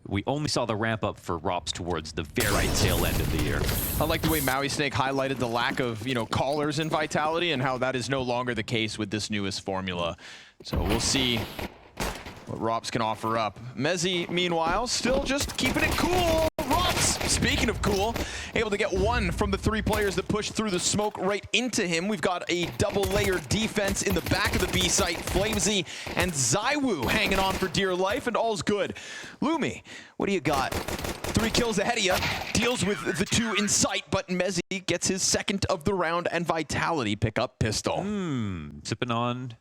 we only saw the ramp up for Rops towards the very tail end of the year. I like the way Maui Snake highlighted the lack of, callers in Vitality and how that is no longer the case with this newest formula. So we'll see what Rops can offer up. Mezi, meanwhile, still just keeping it cool. Rops, speaking of cool, able to get one from the 3 players that pushed through the smoke right into him. We've got a double-layered defense in the back of the B site. Flamesy and Zywoo hanging on for dear life, and all's good. Lumi, what do you got? 3 kills ahead of you, deals with the 2 in sight, but Mezi gets his second of the round, and Vitality pick up pistol. Sipping on.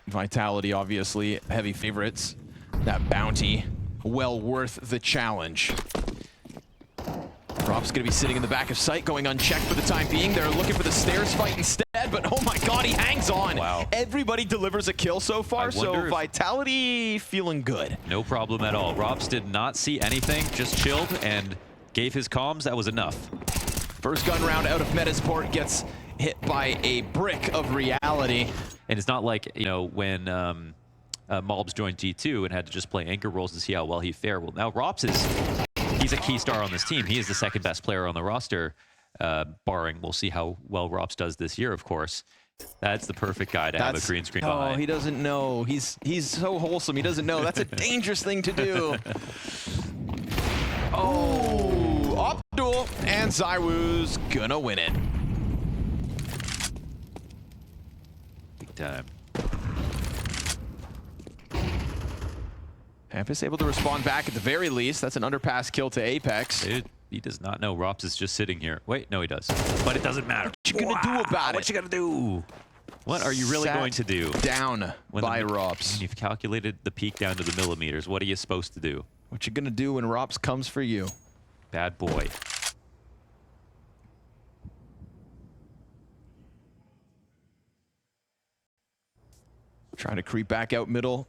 Vitality, obviously, heavy favorites. That bounty, well worth the challenge. Rob's going to be sitting in the back of sight, going unchecked for the time being. They're looking for the stairs fight instead, but oh my god, he hangs on. Wow. Everybody delivers a kill so far, so Vitality feeling good. No problem at all. Robs did not see anything, just chilled and gave his comms. That was enough. First gun round out of Metizport gets hit by a brick of reality. And it's not like, when Malbs joined G2 and had to just play anchor roles to see how well he fared. Well, now Rops he's a key star on this team. He is the 2nd best player on the roster, barring we'll see how well Rops does this year, of course. That's the perfect guy to have a green screen behind. Oh, he doesn't know. He's so wholesome. He doesn't know. That's a dangerous thing to do. Oh, up duel, and Zywoo's gonna win it. Big time. Ampus able to respond back at the very least. That's an underpass kill to Apex. He does not know Rops is just sitting here. Wait, no, he does. But it doesn't matter. What you gonna do about it? What you gonna do? What are you really going to do? Down by Rops. When you've calculated the peak down to the millimeters, what are you supposed to do? What you gonna do when Rops comes for you? Bad boy. Trying to creep back out middle.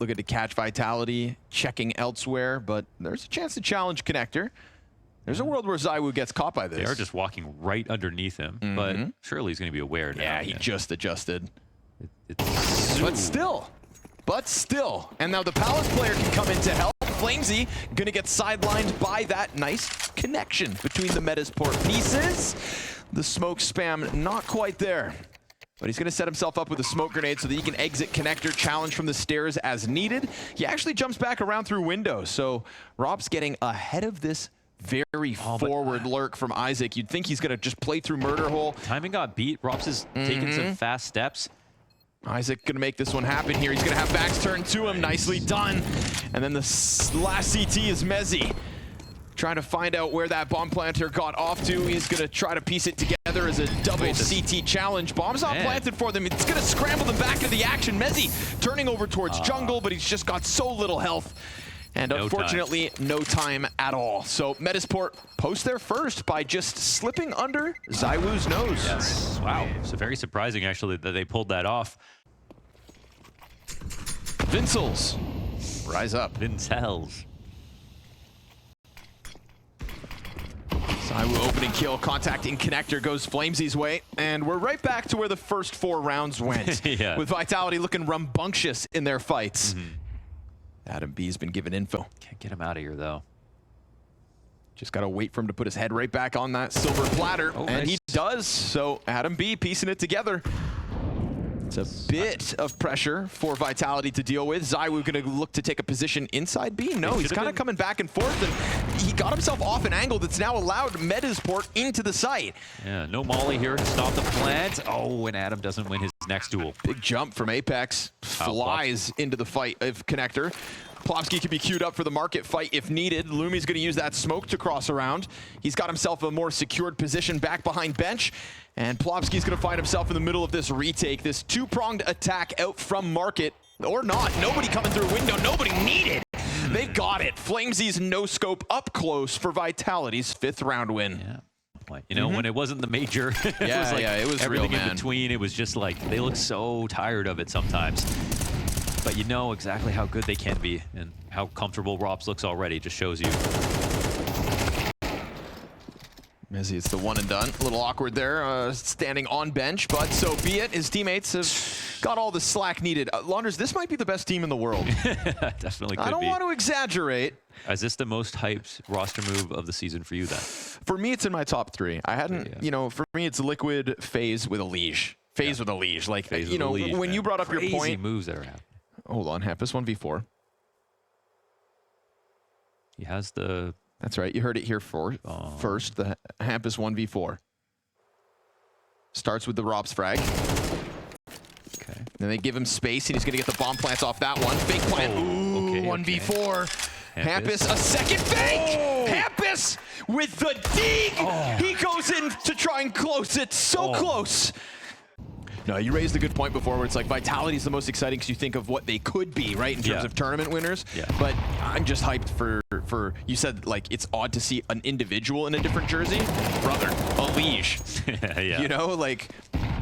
Looking to catch Vitality, checking elsewhere, but there's a chance to challenge Connector. There's a world where Zywoo gets caught by this. They are just walking right underneath him, but surely he's going to be aware now. Yeah, he just adjusted. But still. And now the Palace player can come in to help. Flamesy going to get sidelined by that nice connection between the Metizport pieces. The smoke spam not quite there. But he's going to set himself up with a smoke grenade so that he can exit Connector, challenge from the stairs as needed. He actually jumps back around through windows, so Rob's getting ahead of this very forward lurk from Isaac. You'd think he's going to just play through murder hole. Timing got beat. Robs is taking some fast steps. Isaac going to make this one happen here. He's going to have backs turned to him. Nicely done. And then the last CT is Mezi. Trying to find out where that bomb planter got off to. He's going to try to piece it together as a double CT challenge. Bomb's not planted for them. It's going to scramble them back into the action. Mezi turning over towards jungle, but he's just got so little health. And unfortunately, no time at all. So Metizport post their first by just slipping under Zywoo's nose. Yes. Wow. So very surprising, actually, that they pulled that off. Vincels, rise up. Vincels. Zywoo opening kill, contacting Connector, goes Flamesy's way, and we're right back to where the first 4 rounds went, with Vitality looking rambunctious in their fights. Adam B's been given info. Can't get him out of here, though. Just got to wait for him to put his head right back on that silver platter, and he does. So Adam B piecing it together. It's a bit of pressure for Vitality to deal with. Zywoo going to look to take a position inside B. No, he's kind of coming back and forth, and he got himself off an angle that's now allowed Metizport into the site. Yeah, no molly here to stop the plant. Oh, and Adam doesn't win his next duel. Big jump from Apex. Flies into the fight of Connector. Plopsky can be queued up for the market fight if needed. Lumi's going to use that smoke to cross around. He's got himself a more secured position back behind bench. And Plopsky's going to find himself in the middle of this retake. This 2-pronged attack out from market. Or not. Nobody coming through window. Nobody needed. They've got it. Flamesy's no-scope up close for Vitality's 5th round win. Yeah. You know, when it wasn't the major, it was like it was everything real, in between. It was just like, they look so tired of it sometimes. But you know exactly how good they can be, and how comfortable Rops looks already just shows you. Mezi, it's the one and done. A little awkward there, standing on bench, but so be it. His teammates have got all the slack needed. Launders, this might be the best team in the world. Definitely could be. I don't want to exaggerate, Is this the most hyped roster move of the season for you then? For me, it's in my top 3. I hadn't, you know, for me, it's Liquid, FaZe with a Liege. FaZe with a Liege. Like, you know, Liege, when you brought up Crazy your point. moves that are happening. Hold on, Hampus 1v4. He has the... That's right. You heard it here first. The Hampus 1v4. Starts with the Robs frag. Okay. Then they give him space, and he's going to get the bomb plants off that one. Fake plant. Ooh, okay, 1v4. Hampus, a second fake! Hampus with the dig! He goes in to try and close it. So close. No, you raised a good point before where it's like Vitality is the most exciting because you think of what they could be, right, in terms of tournament winners. Yeah. But I'm just hyped for you said, like, it's odd to see an individual in a different jersey. Brother, a Liege. Yeah. You know, like,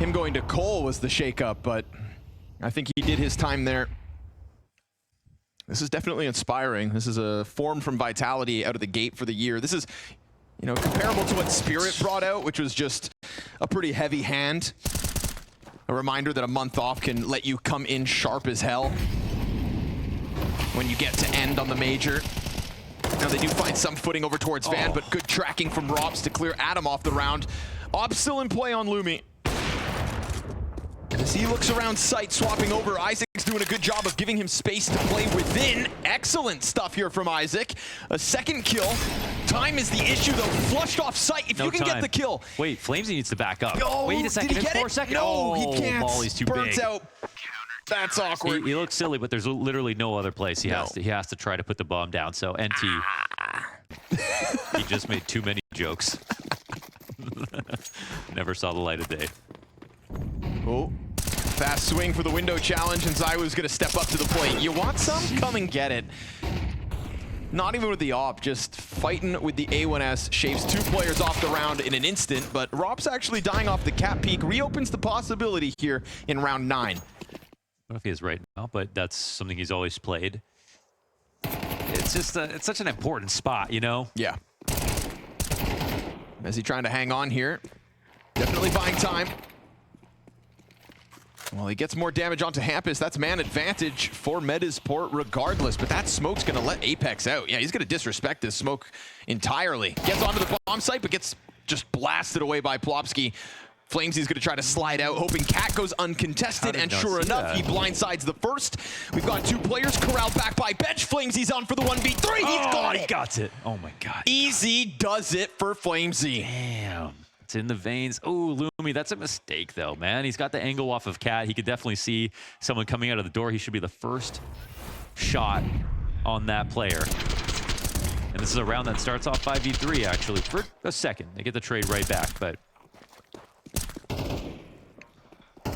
him going to Cole was the shakeup, but I think he did his time there. This is definitely inspiring. This is a form from Vitality out of the gate for the year. This is, you know, comparable to what Spirit brought out, which was just a pretty heavy hand. A reminder that a month off can let you come in sharp as hell when you get to end on the major. Now they do find some footing over towards Van, but good tracking from Robs to clear Adam off the round. Ob still in play on Lumi. As he looks around sight, swapping over, Isaac's doing a good job of giving him space to play within. Excellent stuff here from Isaac. A second kill. Time is the issue, though. Flushed off sight. If you can get the kill. Wait, Flamesy needs to back up. Oh, wait a second. Did he get 4 it? seconds. No, he can't. Molly's too Burns big. out. That's awkward. He looks silly, but there's literally no other place. He has to try to put the bomb down. So NT, he just made too many jokes. Never saw the light of day. Oh, fast swing for the window challenge, and Zywoo's going to step up to the plate. You want some? Come and get it. Not even with the op, just fighting with the A1S. Shaves 2 players off the round in an instant, but Rob's actually dying off the cap peak. Reopens the possibility here in round 9. I don't know if he is right now, but that's something he's always played. It's just it's such an important spot, you know? Yeah. Messi trying to hang on here. Definitely buying time. Well, he gets more damage onto Hampus. That's man advantage for Metizport regardless, but that smoke's going to let Apex out. Yeah, he's going to disrespect this smoke entirely. Gets onto the bomb site, but gets just blasted away by Plopsky. Flamesy's going to try to slide out, hoping Cat goes uncontested, and sure enough, he blindsides the first. We've got 2 players corralled back by bench. Flamesy's on for the 1v3. He's got it. He got it. Oh my God. Easy does it for Flamesy. Damn. It's in the veins. Oh, Lumi, that's a mistake though, man. He's got the angle off of Cat. He could definitely see someone coming out of the door. He should be the first shot on that player. And this is a round that starts off 5v3 actually for a second. They get the trade right back, but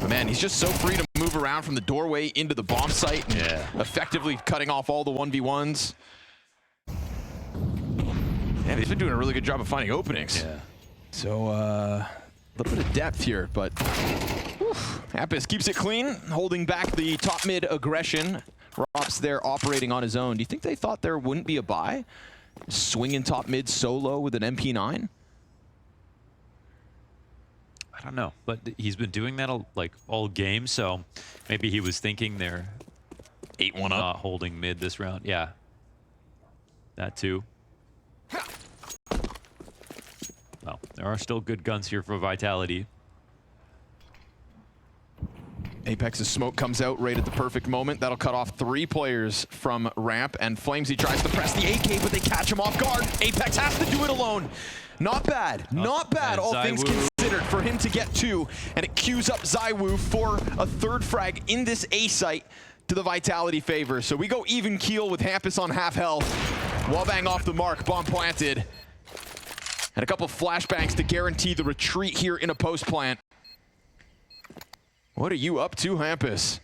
man, he's just so free to move around from the doorway into the bomb site. Yeah. Effectively cutting off all the 1v1s. And he's been doing a really good job of finding openings. yeah. So, a little bit of depth here, but Hampus keeps it clean, holding back the top mid aggression. Rob's there operating on his own. Do you think they thought there wouldn't be a buy? Swinging top mid solo with an MP9? I don't know, but he's been doing that like all game, so maybe he was thinking they're 8-1 not holding mid this round. Yeah, that too. Well, there are still good guns here for Vitality. Apex's smoke comes out right at the perfect moment. That'll cut off 3 players from ramp, and Flamesy tries to press the AK, but they catch him off guard. Apex has to do it alone. Not bad. Not bad, all things considered, for him to get 2, and it queues up Zywoo for a 3rd frag in this A site to the Vitality favor. So we go even keel with Hampus on half health. Wallbang off the mark, bomb planted. And a couple flashbangs to guarantee the retreat here in a post plant. What are you up to, Hampus?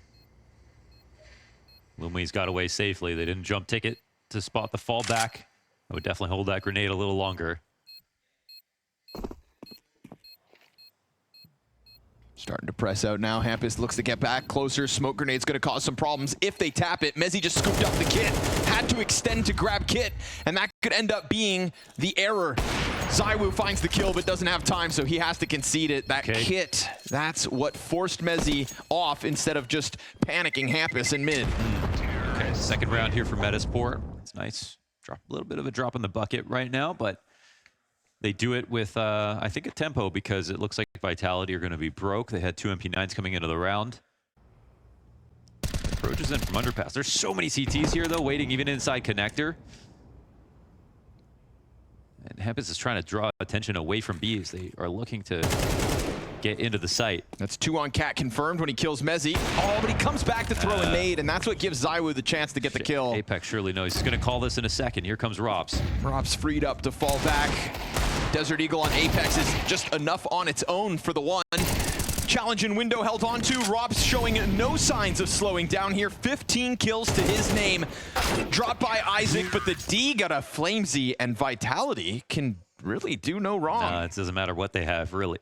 Lumi's got away safely. They didn't jump ticket to spot the fallback. I would definitely hold that grenade a little longer. Starting to press out now. Hampus looks to get back closer. Smoke grenade's going to cause some problems if they tap it. Mezzi just scooped up the kit. Had to extend to grab kit, and that could end up being the error. Zywoo finds the kill, but doesn't have time, so he has to concede it. That kit, that's what forced Mezzi off instead of just panicking Hampus in mid. Okay, second round here for Metizport. It's nice. A little bit of a drop in the bucket right now, but they do it with, I think, a tempo because it looks like Vitality are going to be broke. They had 2 MP9s coming into the round. Approaches in from underpass. There's so many CTs here, though, waiting even inside connector. And Hempus is trying to draw attention away from B as they are looking to get into the site. That's 2 on Cat confirmed when he kills Mezzi. Oh, but he comes back to throw a nade, and that's what gives ZywOo the chance to get the kill. Apex surely knows. He's going to call this in a second. Here comes Rops. Rops freed up to fall back. Desert Eagle on Apex is just enough on its own for the one. Challenge in window held on to. Rops showing no signs of slowing down here. 15 kills to his name. Dropped by Isaac, but the D got a flamesy, and Vitality can really do no wrong. It doesn't matter what they have, really.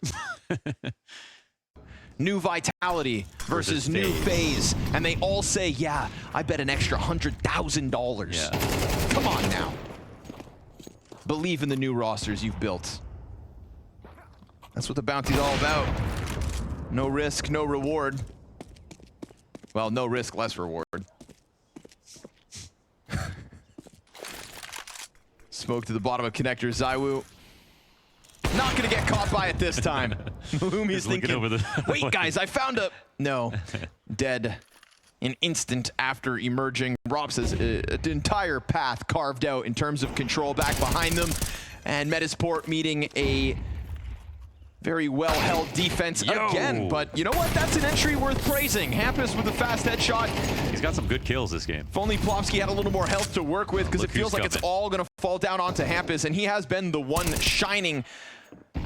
New Vitality versus new FaZe. And they all say, yeah, I bet an extra $100,000. Yeah. Come on now. Believe in the new rosters you've built. That's what the bounty's all about. No risk, no reward. Well, no risk, less reward. Smoke to the bottom of connector. ZywOo not gonna get caught by it this time. Lumi's thinking, over the wait guys, I found a... No, dead an instant after emerging. Rops has an entire path carved out in terms of control back behind them. And Metizport meeting a very well-held defense again. But you know what? That's an entry worth praising. Hampus with a fast headshot. He's got some good kills this game. If only Plopsky had a little more health to work with, because it feels like it's all going to fall down onto Hampus, and he has been the one shining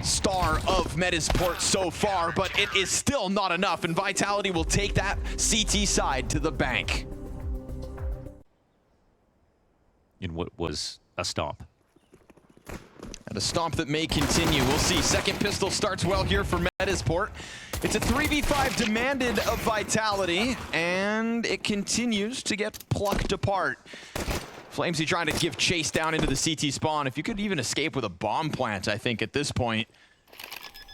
star of Metizport so far, but it is still not enough, and Vitality will take that CT side to the bank. In what was a stomp. And a stomp that may continue. We'll see. Second pistol starts well here for Metizport. It's a 3v5 demanded of Vitality, and it continues to get plucked apart. Flamesy trying to give chase down into the CT spawn. If you could even escape with a bomb plant, I think, at this point.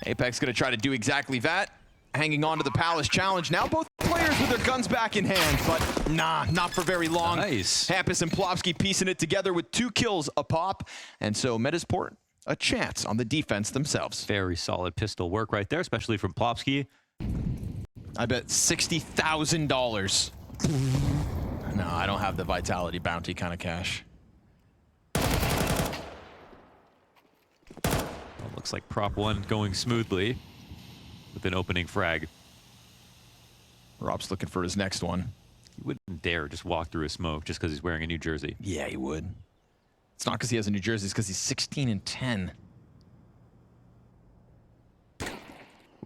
Apex going to try to do exactly that. Hanging on to the Palace challenge. Now both players with their guns back in hand, but nah, not for very long. Nice. Hampus and Plopsky piecing it together with 2 kills a pop. And so Metizport, a chance on the defense themselves. Very solid pistol work right there, especially from Plopsky. I bet $60,000. No, I don't have the Vitality bounty kind of cash. Well, looks like prop 1 going smoothly with an opening frag. Rob's looking for his next one. He wouldn't dare just walk through a smoke just because he's wearing a New Jersey. Yeah, he would. It's not because he has a New Jersey, it's because he's 16 and 10.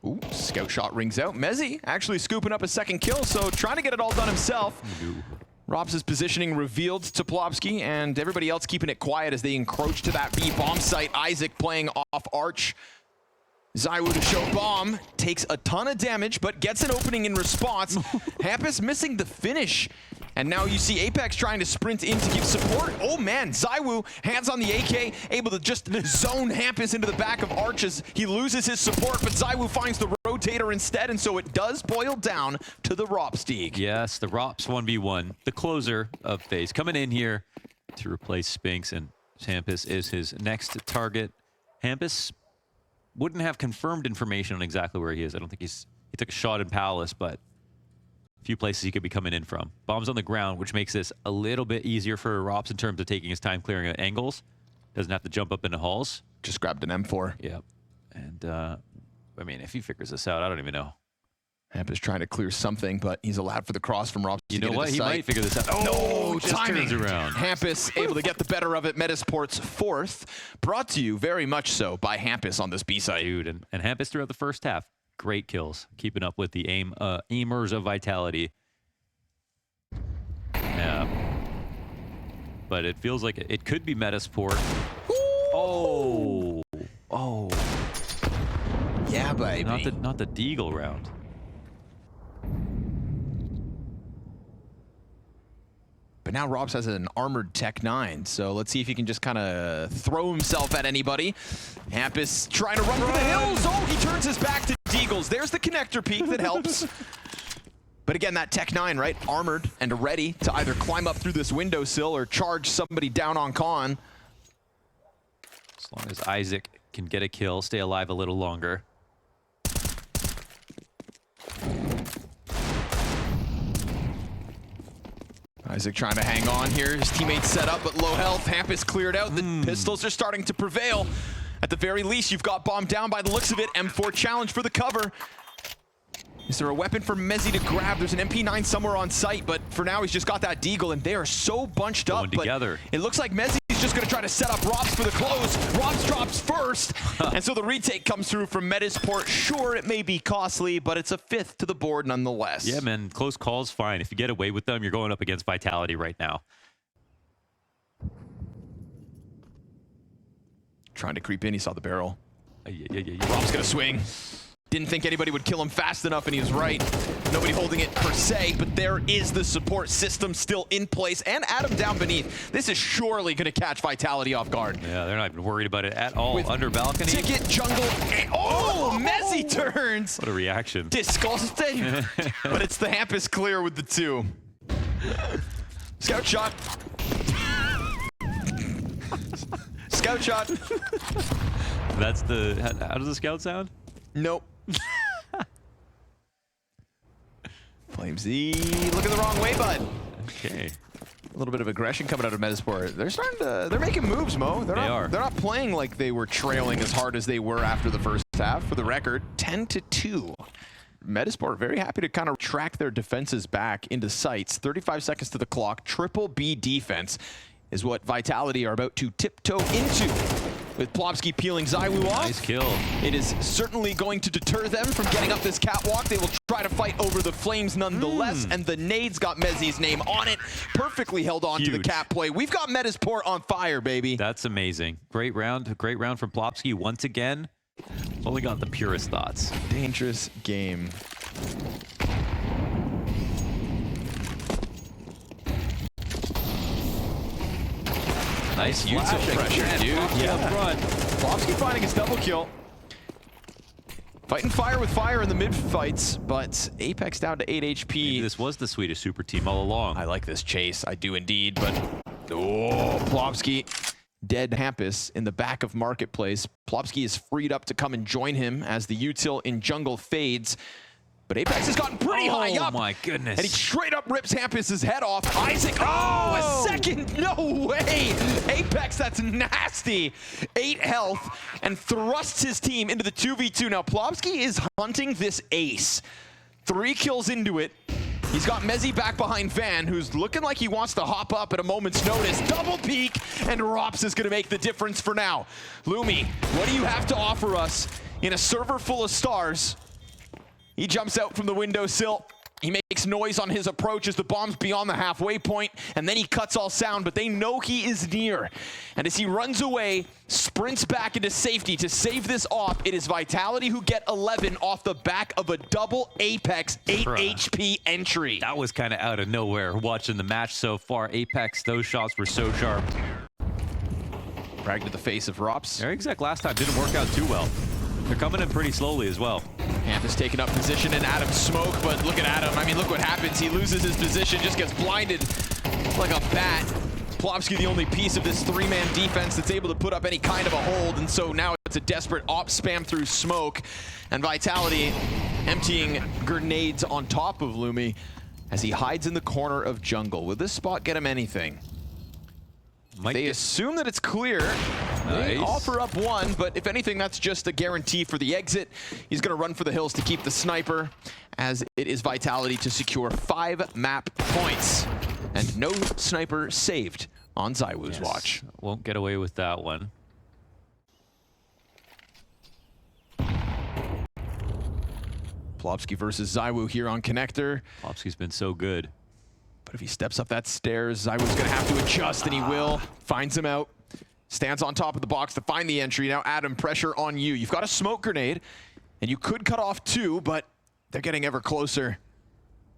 Ooh, scout shot rings out. Mezzi actually scooping up a second kill, so trying to get it all done himself. Robs' positioning revealed to Plopsky, and everybody else keeping it quiet as they encroach to that B bomb site. Isaac playing off Arch. ZywOo to show bomb, takes a ton of damage, but gets an opening in response. Hampus missing the finish. And now you see Apex trying to sprint in to give support. Oh man, ZywOo, hands on the AK, able to just zone Hampus into the back of Arch as he loses his support, but ZywOo finds the rotator instead, and so it does boil down to the Ropsteeg. Yes, the Rops 1v1, the closer of FaZe, coming in here to replace Spinks, and Hampus is his next target. Hampus wouldn't have confirmed information on exactly where he is. I don't think he took a shot in Palace, but a few places he could be coming in from. Bombs on the ground, which makes this a little bit easier for Rops in terms of taking his time clearing out angles. Doesn't have to jump up into halls. Just grabbed an M4. Yeah. And, I mean, if he figures this out, I don't even know. Hampus trying to clear something, but he's allowed for the cross from Rops. You know what? He might figure this out. Oh, no, just timing. Turns around. Hampus able to get the better of it. Metisport's 4th. Brought to you very much so by Hampus on this B side. Dude, and Hampus throughout the first half. Great kills. Keeping up with the aimers of Vitality. Yeah. But it feels like it could be Metizport. Oh. Oh. Yeah, baby. Not the Deagle round. But now Robs has an armored Tech 9, so let's see if he can just kind of throw himself at anybody. Hampus trying to run for the hills. Oh, he turns his back to Deagles. There's the connector peek that helps. But again, that Tech 9, right? Armored and ready to either climb up through this windowsill or charge somebody down on Con. As long as Isaac can get a kill, stay alive a little longer. Isaac trying to hang on here. His teammates set up, but low health. Hampus cleared out. The pistols are starting to prevail. At the very least, you've got bombed down by the looks of it. M4 challenge for the cover. Is there a weapon for Mezzi to grab? There's an MP9 somewhere on site, but for now he's just got that deagle, and they are so bunched up. But together. It looks like Mezzi's just going to try to set up Robs for the close. Robs drops first, and so the retake comes through from Metizport. Sure, it may be costly, but it's a 5th to the board nonetheless. Yeah, man, close calls, fine. If you get away with them, you're going up against Vitality right now. Trying to creep in, he saw the barrel. Yeah. Rob's going to swing. Didn't think anybody would kill him fast enough, and he was right. Nobody holding it per se, but there is the support system still in place, and Adam down beneath. This is surely going to catch Vitality off guard. Yeah, they're not even worried about it at all. With Under balcony. Ticket, jungle, oh, Mezzi turns. What a reaction. Disgusting. But it's the Hampus clear with the 2. Scout shot. Scout shot. That's the... How does the scout sound? Nope. Flamesy looking the wrong way, bud. Okay. A little bit of aggression coming out of Metizport. They're making moves, Mo. They're not playing like they were trailing as hard as they were after the first half. For the record, 10-2. Metizport very happy to kind of track their defenses back into sights. 35 seconds to the clock. Triple B defense is what Vitality are about to tiptoe into. With Plopsky peeling ZywOo off. Nice kill. It is certainly going to deter them from getting up this catwalk. They will try to fight over the flames nonetheless, and the nades got Mezzi's name on it. Perfectly held on to the cat play. We've got Metizport on fire, baby. That's amazing. Great round from Plopsky once again. Only got the purest thoughts. Dangerous game. Nice util pressure, dude. Yeah, up front. Plopsky finding his double kill. Fighting fire with fire in the mid fights, but Apex down to 8 HP. Maybe this was the Swedish super team all along. I like this chase. I do indeed, but oh, Plopsky. Dead Hampus in the back of Marketplace. Plopsky is freed up to come and join him as the util in jungle fades. But Apex has gotten pretty high up. Oh my goodness. And he straight up rips Hampus's head off. Isaac, a second, no way. Apex, that's nasty. 8 health and thrusts his team into the 2v2. Now Plopsky is hunting this ace. 3 kills into it. He's got Mezzi back behind Van, who's looking like he wants to hop up at a moment's notice. Double peek, and Rops is gonna make the difference for now. Lumi, what do you have to offer us in a server full of stars? He jumps out from the windowsill. He makes noise on his approach as the bomb's beyond the halfway point, and then he cuts all sound, but they know he is near. And as he runs away, sprints back into safety to save this off, it is Vitality who get 11 off the back of a double Apex 8 HP entry. That was kind of out of nowhere watching the match so far. Apex, those shots were so sharp. Dragged to the face of Rops. Their exact last time didn't work out too well. They're coming in pretty slowly as well. Hampus taking up position in Adam's smoke, but look at Adam. I mean, look what happens. He loses his position, just gets blinded like a bat. Plopsky the only piece of this 3-man defense that's able to put up any kind of a hold, and so now it's a desperate op spam through smoke, and Vitality emptying grenades on top of Lumi as he hides in the corner of jungle. Will this spot get him anything? They assume that it's clear. Nice. They offer up 1, but if anything, that's just a guarantee for the exit. He's going to run for the hills to keep the sniper, as it is Vitality to secure 5 map points. And no sniper saved on ZywOo's watch. Won't get away with that one. Plopsky versus ZywOo here on Connector. Plopsky's been so good. But if he steps up that stairs, ZywOo's going to have to adjust, and he will. Finds him out. Stands on top of the box to find the entry. Now, Adam, pressure on you. You've got a smoke grenade, and you could cut off 2, but they're getting ever closer.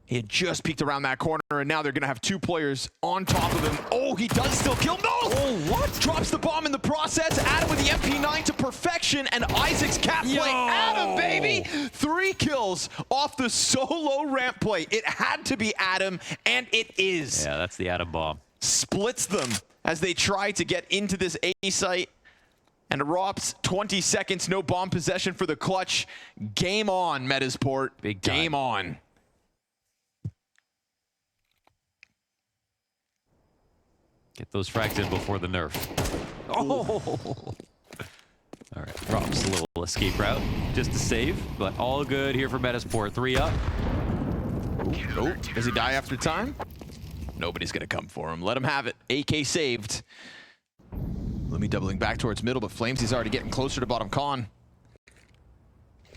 He had just peeked around that corner, and now they're going to have 2 players on top of him. Oh, he does still kill. No! Oh, what? Drops the bomb in the process. Adam with the MP9 to perfection, and Isaac's cat play. Adam, baby! 3 3 kills off the solo ramp play. It had to be Adam, and it is. Yeah, that's the Adam bomb. Splits them as they try to get into this A site. And Rops, 20 seconds, no bomb possession for the clutch. Game on, Metizport. Big time. Game on. Get those frags in before the nerf. Oh! All right, Rops, a little escape route just to save, but all good here for Metizport. 3 up. Oh, does he die after time? Nobody's gonna come for him. Let him have it. AK saved. Lumi doubling back towards middle, but Flamesy's already getting closer to bottom con.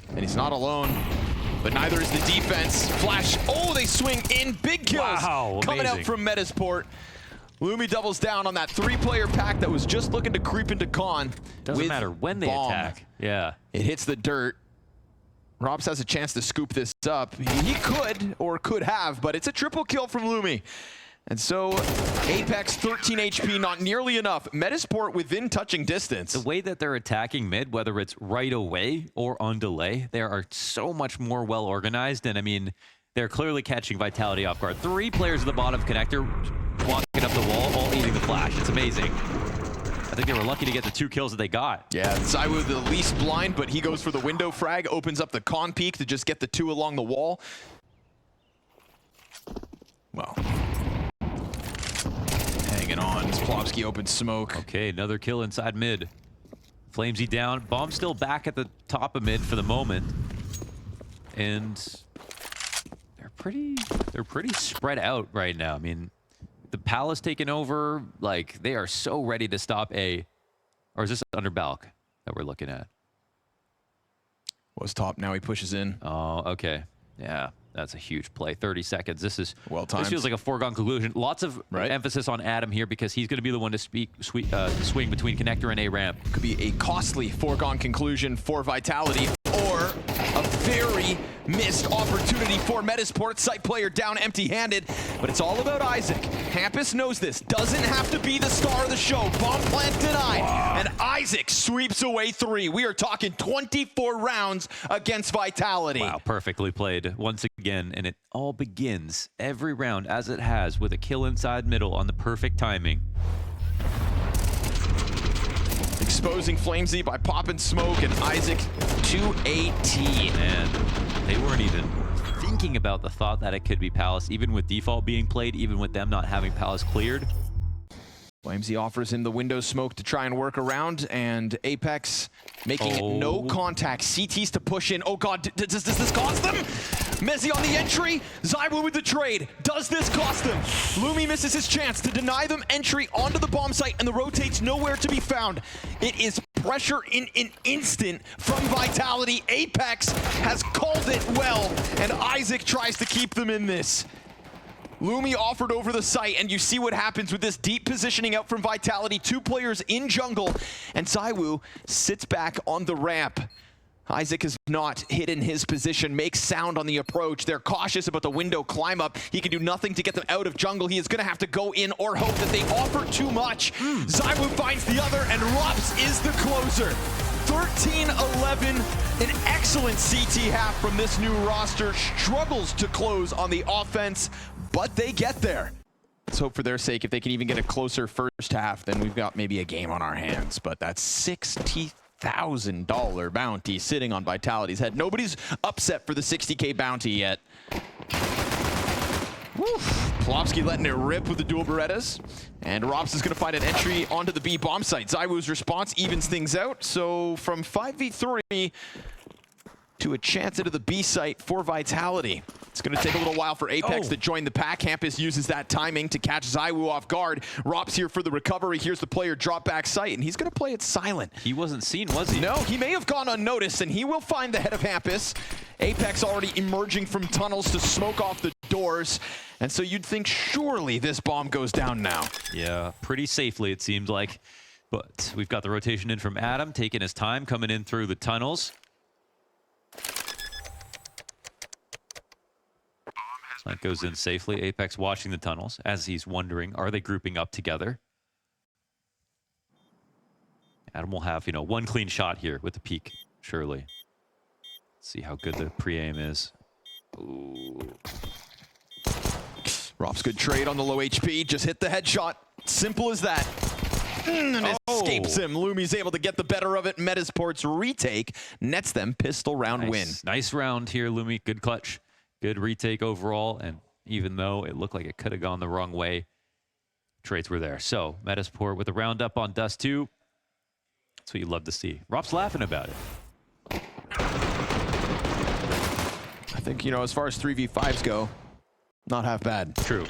And he's not alone, but neither is the defense. Flash, oh, they swing in. Big kills coming out from Metizport. Lumi doubles down on that 3-player pack that was just looking to creep into con. Doesn't matter when they attack. Yeah. It hits the dirt. Robs has a chance to scoop this up. He could, or could have, but it's a triple kill from Lumi. And so, Apex, 13 HP, not nearly enough. Metizport within touching distance. The way that they're attacking mid, whether it's right away or on delay, they are so much more well organized. And I mean, they're clearly catching Vitality off guard. 3 players at the bottom connector, walking up the wall, all eating the flash. It's amazing. I think they were lucky to get the 2 kills that they got. Yeah, Zaiwu the least blind, but he goes for the window frag, opens up the con peak to just get the 2 along the wall. Well, hanging on as Plopsky opens smoke. Okay, another kill inside mid. Flamesy down. Bomb still back at the top of mid for the moment. And they're pretty spread out right now. I mean, the Palace taking over, like, they are so ready to stop A. Or is this under Balk that we're looking at? Was top, now he pushes in. Oh, okay. Yeah, that's a huge play. 30 seconds. This is well timed. This feels like a foregone conclusion. Lots of emphasis on Adam here because he's going to be the one to swing between connector and A ramp. Could be a costly foregone conclusion for Vitality, or a very missed opportunity for Metizport. Site player down empty-handed, but it's all about Isaac. Hampus knows this. Doesn't have to be the star of the show. Bomb plant denied, and Isaac sweeps away 3. We are talking 24 rounds against Vitality. Wow, perfectly played once again, and it all begins every round as it has with a kill inside middle on the perfect timing. Exposing Flamesy by popping smoke, and Isaac 218. And they weren't even thinking about the thought that it could be Palace, even with default being played, even with them not having Palace cleared. Flamesy offers him the window smoke to try and work around, and Apex making no contact. CTs to push in. Oh god, does this cost them? Mezzi on the entry. Zaiwu with the trade. Does this cost them? Lumi misses his chance to deny them entry onto the bomb site, and the rotate's nowhere to be found. It is pressure in an instant from Vitality. Apex has called it well, and Isaac tries to keep them in this. Lumi offered over the site, and you see what happens with this deep positioning out from Vitality. 2 players in jungle, and Zaiwu sits back on the ramp. Isaac has not hidden his position, makes sound on the approach. They're cautious about the window climb up. He can do nothing to get them out of jungle. He is going to have to go in or hope that they offer too much. Zaiwu finds the other, and Rops is the closer. 13-11, an excellent CT half from this new roster. Struggles to close on the offense, but they get there. Let's hope for their sake, if they can even get a closer first half, then we've got maybe a game on our hands. But that's $60,000 bounty sitting on Vitality's head. Nobody's upset for the 60K bounty yet. Plopsky letting it rip with the dual Berettas. And Rops is going to find an entry onto the B bomb site. Zaiwu's response evens things out. So from 5v3 to a chance into the B site for Vitality. It's going to take a little while for Apex to join the pack. Hampus uses that timing to catch Zaiwu off guard. Rops here for the recovery. Here's the player drop back site, and he's going to play it silent. He wasn't seen, was he? No, he may have gone unnoticed, and he will find the head of Hampus. Apex already emerging from tunnels to smoke off the doors, and so you'd think surely this bomb goes down now. Yeah, pretty safely it seemed like, but we've got the rotation in from Adam, taking his time, coming in through the tunnels. That goes in safely. Apex watching the tunnels as he's wondering, are they grouping up together? Adam will have, one clean shot here with the peak, surely. See how good the pre-aim is. Ooh. Rop's good trade on the low HP. Just hit the headshot. Simple as that. And it escapes him. Lumi's able to get the better of it. Metisport's retake nets them pistol round win. Nice round here, Lumi. Good clutch. Good retake overall. And even though it looked like it could have gone the wrong way, trades were there. So Metizport with a round up on Dust 2. That's what you love to see. Rob's laughing about it. I think, you know, as far as 3v5s go, not half bad. True.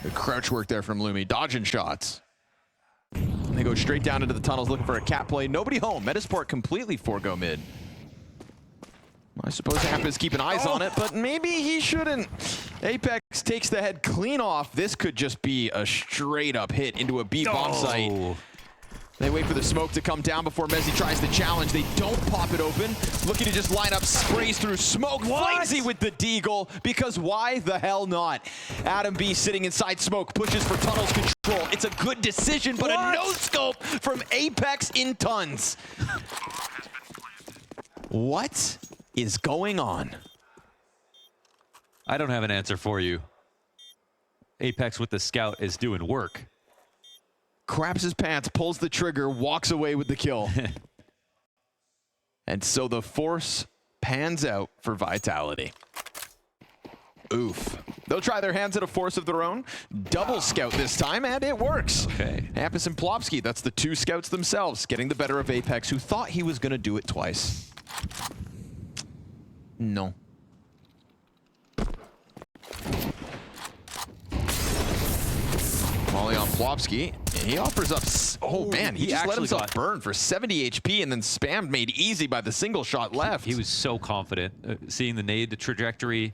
Good crouch work there from Lumi, dodging shots. And they go straight down into the tunnels looking for a cat play. Nobody home. Metizport completely forego mid. I suppose Hap is keeping eyes on it, but maybe he shouldn't. Apex takes the head clean off. This could just be a straight up hit into a B bomb site. They wait for the smoke to come down before Mezzi tries to challenge. They don't pop it open. Looking to just line up sprays through smoke. Flazy with the deagle, because why the hell not? Adam B sitting inside smoke, pushes for tunnels control. It's a good decision, but a no-scope from Apex in tons. What is going on? I don't have an answer for you. Apex with the scout is doing work. Craps his pants, pulls the trigger, walks away with the kill. And so the force pans out for Vitality. Oof. They'll try their hands at a force of their own. Double scout this time, and it works. Okay. Hampus and Plopsky, that's the two scouts themselves, getting the better of Apex, who thought he was going to do it twice. No. Molly on Plopsky. He offers up. Oh man, he just let himself burn for 70 HP and then spammed made easy by the single shot left. He was so confident, seeing the nade trajectory.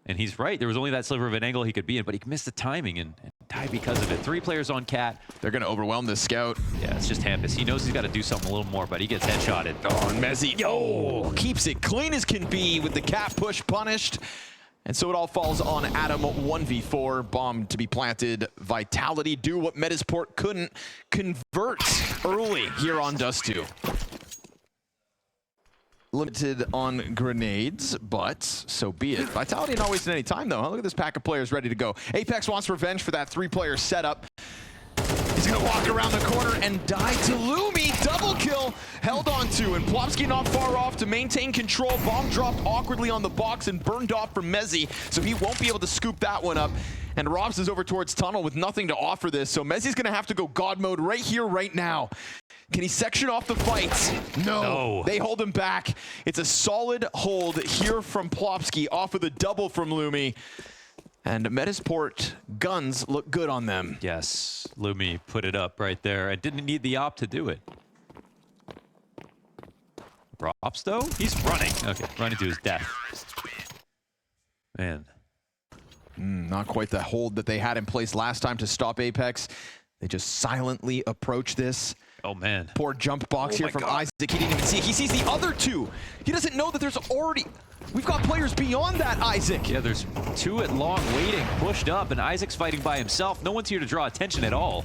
And he's right. There was only that sliver of an angle he could be in, but he missed the timing and died because of it. 3 players on Cat. They're going to overwhelm this scout. Yeah, it's just Hampus. He knows he's got to do something a little more, but he gets headshotted. Oh, and Mezzi keeps it clean as can be with the Cat push punished. And so it all falls on Adam. 1v4, bomb to be planted. Vitality do what Metizport couldn't, convert early here on Dust 2. Limited on grenades, but so be it. Vitality not wasting any time though. Look at this pack of players ready to go. Apex wants revenge for that 3-player setup. He's gonna walk around the corner and die to Lumi. Double kill held on to, and Plopsky not far off to maintain control. Bomb dropped awkwardly on the box and burned off from Mezzi, so he won't be able to scoop that one up. And Robs is over towards tunnel with nothing to offer this, so Mezzi's gonna have to go God mode right here, right now. Can he section off the fights? No. They hold him back. It's a solid hold here from Plopsky off of the double from Lumi. And Metizport guns look good on them. Yes, Lumi put it up right there. I didn't need the op to do it. Props though? He's running. Okay, running to his death. Man. Not quite the hold that they had in place last time to stop Apex. They just silently approach this. Oh man. Poor jump box here from Isaac. He didn't even see it. He sees the other two. He doesn't know that there's already... We've got players beyond that, Isaac. Yeah, there's 2 at long waiting, pushed up, and Isaac's fighting by himself. No one's here to draw attention at all.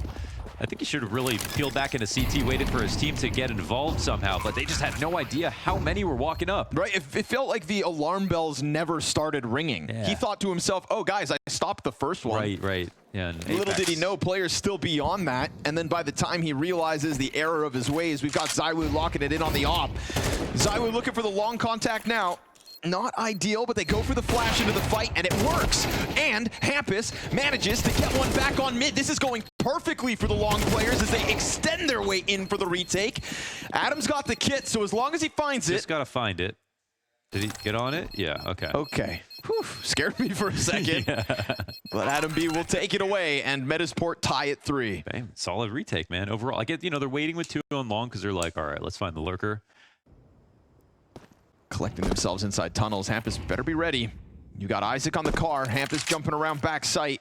I think he should have really peeled back into CT, waited for his team to get involved somehow, but they just had no idea how many were walking up. Right, it felt like the alarm bells never started ringing. Yeah. He thought to himself, oh guys, I stopped the first one. Right. Yeah, little did he know, players still beyond that, and then by the time he realizes the error of his ways, we've got ZywOo locking it in on the op. ZywOo looking for the long contact now. Not ideal, but they go for the flash into the fight, and it works. And Hampus manages to get one back on mid. This is going perfectly for the long players as they extend their way in for the retake. Adam's got the kit, so as long as he finds it... Just gotta find it. Did he get on it? Yeah, okay. Okay. Whew, scared me for a second. Yeah. But Adam B will take it away, and Metizport tie at 3. Bang, solid retake, man. Overall, I get, you know, they're waiting with 2 on long because they're like, all right, let's find the lurker. Collecting themselves inside tunnels. Hampus better be ready. You got Isaac on the car. Hampus jumping around back sight.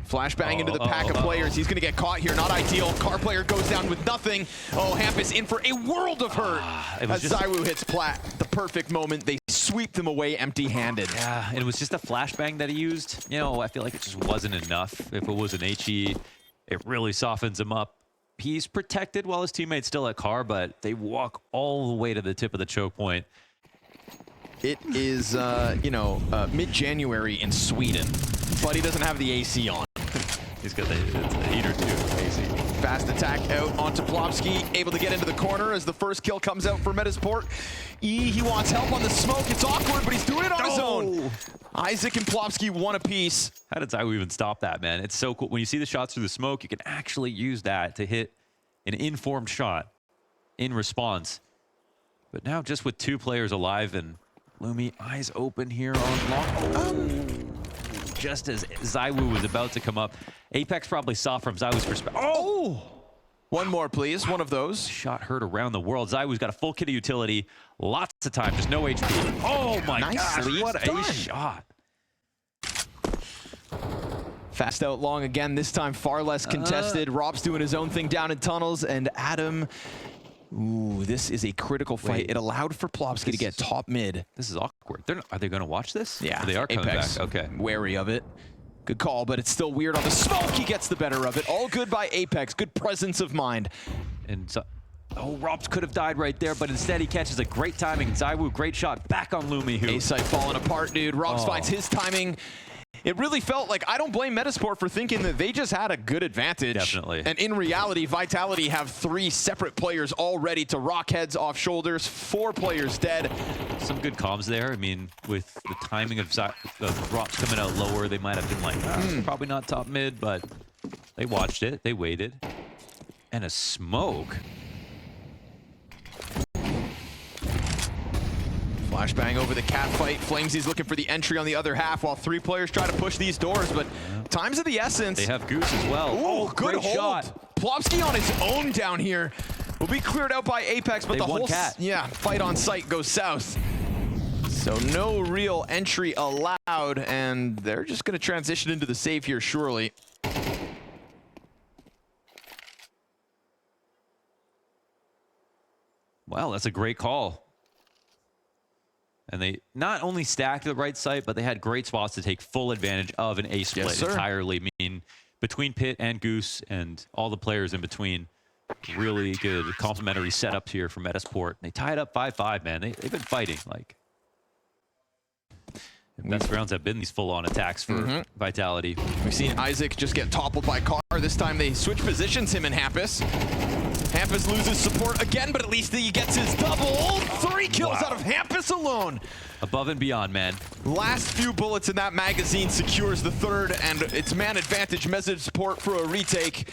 Flashbang into the pack of players. He's going to get caught here. Not ideal. Car player goes down with nothing. Oh, Hampus in for a world of hurt as ZywOo hits plat. The perfect moment. They sweep them away empty-handed. Yeah, and it was just a flashbang that he used. You know, I feel like it just wasn't enough. If it was an HE, It really softens him up. He's protected while his teammate's still at car, but they walk all the way to the tip of the choke point. It is, mid-January in Sweden, but he doesn't have the AC on. He's got the heater too, AC. Fast attack out onto Plopsky, able to get into the corner as the first kill comes out for Metizport. He wants help on the smoke. It's awkward, but he's doing it on his own. Isaac and Plopsky one apiece. How did Zywoo even stop that, man? It's so cool. When you see the shots through the smoke, you can actually use that to hit an informed shot in response. But now just with 2 players alive and Lumi eyes open here on long. Just as Zywoo was about to come up, Apex probably saw from Zywoo's perspective. Oh! One more, please. One of those. Shot heard around the world. Zywoo's got a full kit of utility. Lots of time. Just no HP. Oh my gosh, what a shot. Fast out long again, this time far less contested. Rob's doing his own thing down in tunnels, and Adam... Ooh, this is a critical fight. It allowed for Plopsky to get top mid. This is awkward. Are they going to watch this? Yeah, they are coming Apex, back. Okay. Wary of it. Good call, but it's still weird on the smoke. He gets the better of it. All good by Apex. Good presence of mind. And so, Robs could have died right there, but instead he catches a great timing. Zywoo, great shot back on Lumi. A-site falling apart, dude. Robs finds his timing. It really felt like, I don't blame Metizport for thinking that they just had a good advantage. Definitely. And in reality, Vitality have 3 separate players all ready to rock heads off shoulders, 4 players dead. Some good comms there. I mean, with the timing of Robs coming out lower, they might have been like, probably not top mid, but they watched it. They waited. And a smoke. Flashbang over the cat fight. Flamesy's looking for the entry on the other half while 3 players try to push these doors, but time's of the essence. They have Goose as well. Oh, good great shot. Plopsky on his own down here will be cleared out by Apex, but the whole fight on site goes south. So no real entry allowed, and they're just going to transition into the save here, surely. Well, that's a great call. And they not only stacked the right side, but they had great spots to take full advantage of an A split entirely. I mean, between Pit and Goose and all the players in between, really good complementary setups here for Metizport. They tied up 5-5, man. They've been fighting. Like, best rounds have been these full-on attacks for Vitality. We've seen Isaac just get toppled by Carr. This time they switch positions, him and Hampus. Hampus loses support again, but at least he gets his double. 3 kills out of Hampus alone. Above and beyond, man. Last few bullets in that magazine secures the 3rd, and it's man advantage. Metizport for a retake.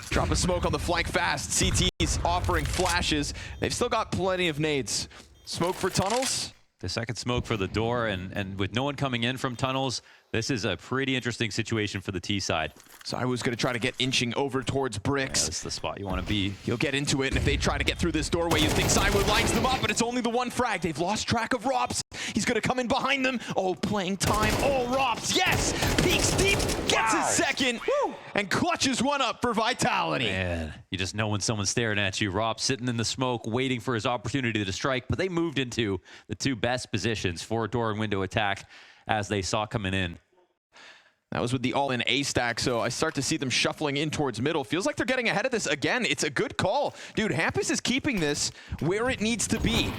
Drop a smoke on the flank fast. CT's offering flashes. They've still got plenty of nades. Smoke for tunnels. The second smoke for the door, and with no one coming in from tunnels, this is a pretty interesting situation for the T side. So I was going to try to get inching over towards bricks. Yeah, that's the spot you want to be. He'll get into it, and if they try to get through this doorway, you think Zywoo lines them up, but it's only the 1 frag. They've lost track of Robs. He's going to come in behind them. Oh, playing time. Oh, Robs, yes! Peeks deep, gets his second, and clutches one up for Vitality. Man, you just know when someone's staring at you. Robs sitting in the smoke, waiting for his opportunity to strike, but they moved into the 2 best positions for a door and window attack as they saw coming in. That was with the all-in A stack, so I start to see them shuffling in towards middle. Feels like they're getting ahead of this again. It's a good call. Dude, Hampus is keeping this where it needs to be.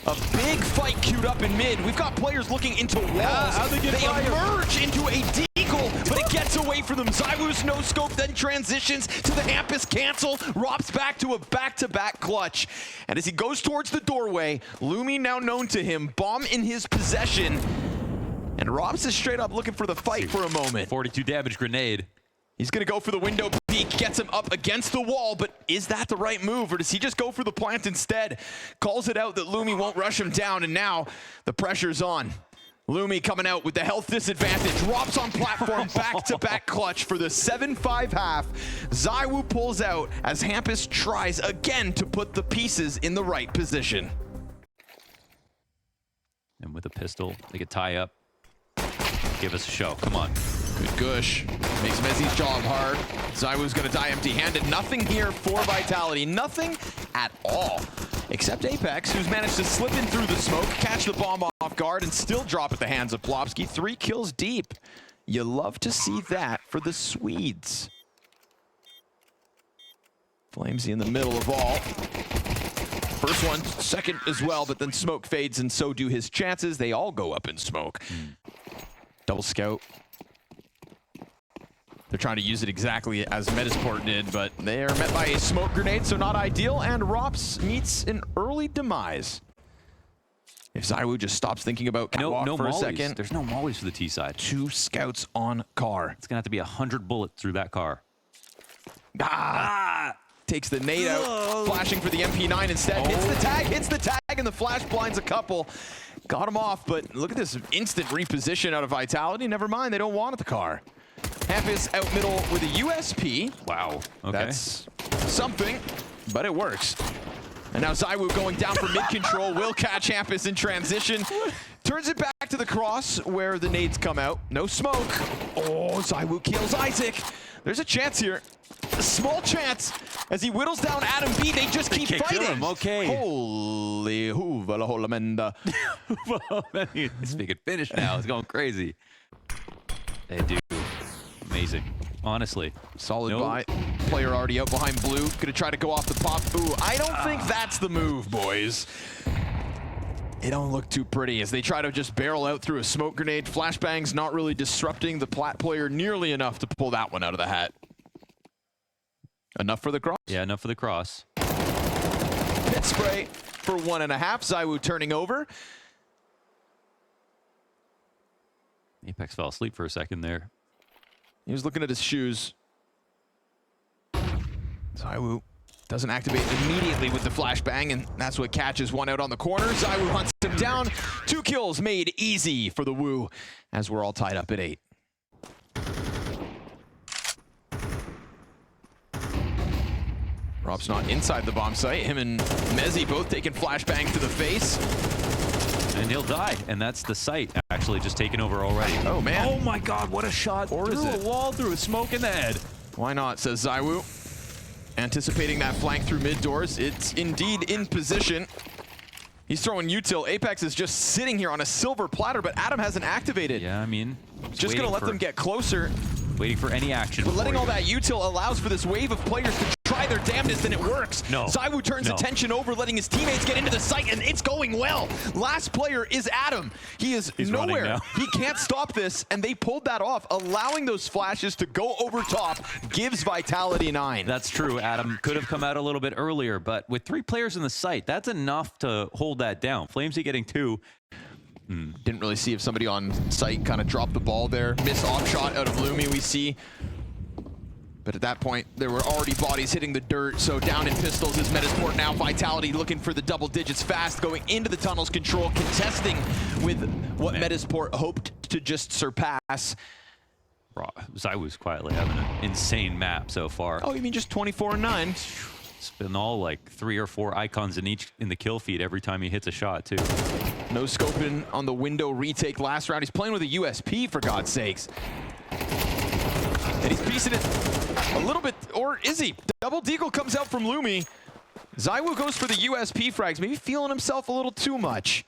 A big fight queued up in mid. We've got players looking into walls. They emerge into a deagle, but it gets away from them. Zywoo's no-scope then transitions to the Hampus cancel. Rob's back to a back-to-back clutch. And as he goes towards the doorway, Lumi, now known to him, bomb in his possession. And Robs is straight up looking for the fight for a moment. 42 damage grenade. He's going to go for the window peek, gets him up against the wall, but is that the right move, or does he just go for the plant instead? Calls it out that Lumi won't rush him down, and now the pressure's on. Lumi coming out with the health disadvantage. Robs on platform, back-to-back clutch for the 7-5 half. Zywoo pulls out as Hampus tries again to put the pieces in the right position. And with a pistol, they could tie up. Give us a show. Come on. Good gush. Makes Mezzi's job hard. Zywoo's going to die empty-handed. Nothing here for Vitality. Nothing at all. Except Apex, who's managed to slip in through the smoke, catch the bomb off guard, and still drop at the hands of Plopsky. 3 kills deep. You love to see that for the Swedes. Flamesy in the middle of all. First one, second as well, but then smoke fades and so do his chances. They all go up in smoke. Double scout. They're trying to use it exactly as Metizport did, but they are met by a smoke grenade, so not ideal, and Rops meets an early demise. If ZywOo just stops thinking about catwalk no for mollies. a second. There's no mollies for the T side. 2 scouts on car. It's going to have to be 100 bullets through that car. Takes the nade out, flashing for the MP9 instead. Hits the tag, and the flash blinds a couple. Got him off, but look at this instant reposition out of Vitality. Never mind, they don't want it, the car. Hampus out middle with a USP. Wow. Okay. That's something, but it works. And now ZywOo going down for mid-control, will catch Hampus in transition. Turns it back to the cross where the nades come out. No smoke. Oh, ZywOo kills Isaac. There's a chance here. A small chance as he whittles down Adam B. They just keep fighting. Him. Okay. Holy hoovalamenda. Speaking finish now. It's going crazy. They do. Amazing. Honestly. Solid buy. Player already out behind blue. Gonna try to go off the pop. Ooh, I don't think that's the move, boys. It don't look too pretty as they try to just barrel out through a smoke grenade. Flashbang's not really disrupting the plat player nearly enough to pull that one out of the hat. Enough for the cross? Yeah, enough for the cross. Pit spray for 1.5. ZywOo turning over. Apex fell asleep for a second there. He was looking at his shoes. ZywOo doesn't activate immediately with the flashbang, and that's what catches one out on the corner. ZywOo hunts him down. 2 kills made easy for the Woo as we're all tied up at 8. Rob's not inside the bomb site. Him and Mezzy both taking flashbangs to the face. And he'll die, and that's the site actually just taken over already. Oh, man. Oh my god, what a shot. Or is through it? a wall, through a smoke in the head. Why not, says ZywOo. Anticipating that flank through mid doors. It's indeed in position. He's throwing util. Apex is just sitting here on a silver platter, but Adam hasn't activated. Yeah, I mean, Just gonna let them get closer. Waiting for any action. But letting all that util allows for this wave of players to try their damnedest, and it works. No. ZywOo turns attention over, letting his teammates get into the site, and it's going well. Last player is Adam. He's nowhere. He can't stop this, and they pulled that off, allowing those flashes to go over top. Gives Vitality 9. That's true. Adam could have come out a little bit earlier, but with 3 players in the site, that's enough to hold that down. Flamesy getting 2. Didn't really see if somebody on site kind of dropped the ball there. Missed off shot out of Lumi, we see. But at that point, there were already bodies hitting the dirt, so down in pistols is Metizport now. Vitality looking for the double digits fast, going into the tunnel's control, contesting with what Metizport hoped to just surpass. ZywOo's quietly having an insane map so far. Oh, you mean just 24-9? It's been all like 3 or 4 icons in the kill feed every time he hits a shot, too. No scoping on the window retake last round. He's playing with a USP, for God's sakes. And he's piecing it a little bit, or is he? Double deagle comes out from Lumi. ZywOo goes for the USP frags, maybe feeling himself a little too much.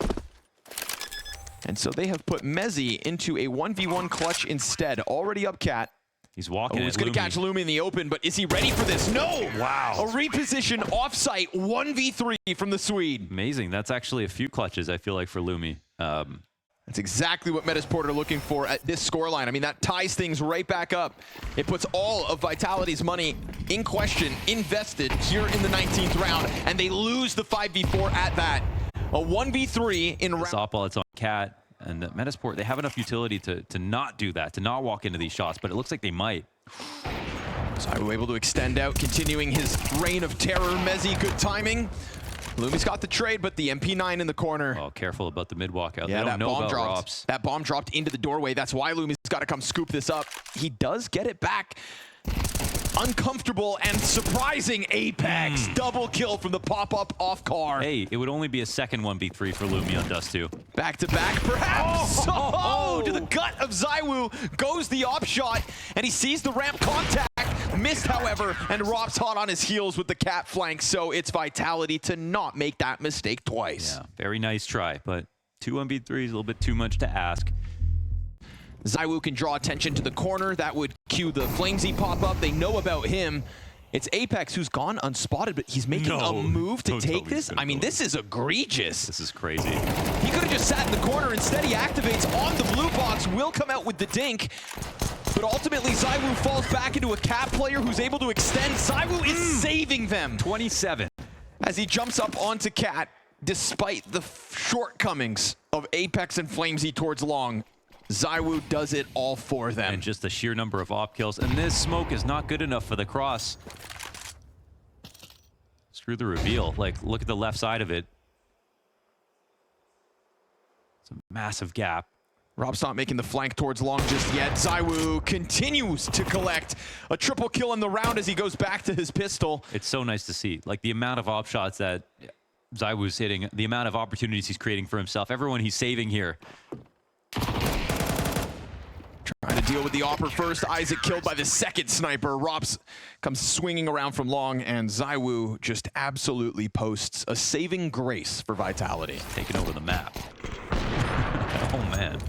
And so they have put Mezzy into a 1v1 clutch instead. Already up cat. He's walking. He's going to catch Lumi in the open, but is he ready for this? No! Wow. A reposition offsite 1v3 from the Swede. Amazing. That's actually a few clutches, I feel like, for Lumi. That's exactly what Metizport are looking for at this scoreline. I mean, that ties things right back up. It puts all of Vitality's money in question, invested here in the 19th round, and they lose the 5v4 at that. A 1v3 in round. Softball, it's on Cat. And Metizport, they have enough utility to not do that, to not walk into these shots, but it looks like they might. ZywOo able to extend out, continuing his reign of terror. Mezzy, good timing. Lumi's got the trade, but the MP9 in the corner. Oh, careful about the mid walk out. Yeah, they don't know about dropped. Rops. That bomb dropped into the doorway. That's why Lumi's got to come scoop this up. He does get it back. Uncomfortable and surprising Apex. Double kill from the pop-up off car. Hey, it would only be a second 1v3 for Lumi on Dust 2. Back to back, perhaps. Oh, to the gut of ZywOo goes the op shot, and he sees the ramp contact. Missed, however, and Rob's hot on his heels with the cat flank, so it's Vitality to not make that mistake twice. Yeah, very nice try, but 2 1v3 is a little bit too much to ask. ZywOo can draw attention to the corner. That would cue the Flamesy pop-up. They know about him. It's Apex who's gone unspotted, but he's making a move to take this. I mean, this is egregious. This is crazy. He could have just sat in the corner. Instead, he activates on the blue box, will come out with the dink. But ultimately, ZywOo falls back into a Cat player who's able to extend. ZywOo is saving them. 27. As he jumps up onto Cat, despite the shortcomings of Apex and Flamesy towards long, ZywOo does it all for them. And just the sheer number of op kills. And this smoke is not good enough for the cross. Screw the reveal. Like, look at the left side of it. It's a massive gap. Rob's not making the flank towards long just yet. ZywOo continues to collect a triple kill in the round as he goes back to his pistol. It's so nice to see. Like, the amount of op shots that ZywOo's hitting, the amount of opportunities he's creating for himself, everyone he's saving here. Trying to deal with the Opper first. Isaac killed by the second sniper. Robs comes swinging around from long, and ZywOo just absolutely posts a saving grace for Vitality. Taking over the map. Oh, man.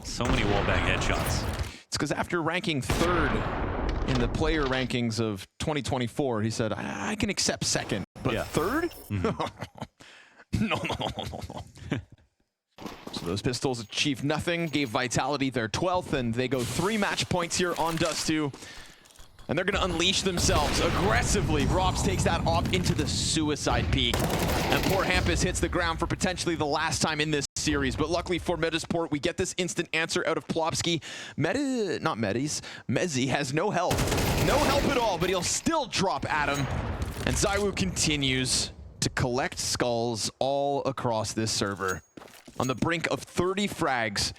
So many wallbang headshots. It's because after ranking 3rd in the player rankings of 2024, he said, I can accept 2nd, but 3rd? No. So those pistols achieve nothing, gave Vitality their 12th, and they go 3 match points here on Dust2. And they're going to unleash themselves aggressively. Robs takes that off into the suicide peak. And poor Hampus hits the ground for potentially the last time in this series. But luckily for Metizport, we get this instant answer out of Plopsky. Mezi has no help. No help at all, but he'll still drop Adam. And ZywOo continues to collect skulls all across this server. On the brink of 30 frags.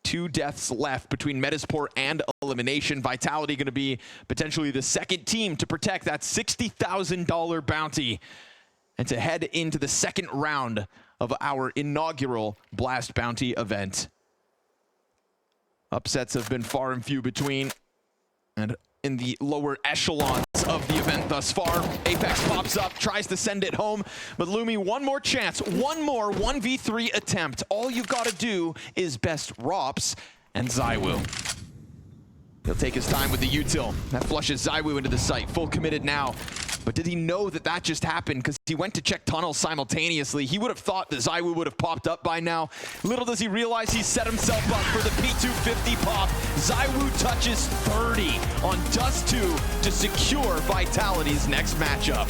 2 deaths left between Metizport and elimination. Vitality going to be potentially the second team to protect that $60,000 bounty and to head into the second round of our inaugural Blast Bounty event. Upsets have been far and few between, and in the lower echelons of the event thus far, Apex pops up, tries to send it home, but Lumi, one more chance, one more 1v3 attempt. All you've got to do is best Rops and ZywOo. He'll take his time with the util. That flushes ZywOo into the site, full committed now. But did he know that that just happened? Because he went to check tunnels simultaneously. He would have thought that ZywOo would have popped up by now. Little does he realize he set himself up for the P250 pop. ZywOo touches 30 on Dust2 to secure Vitality's next matchup.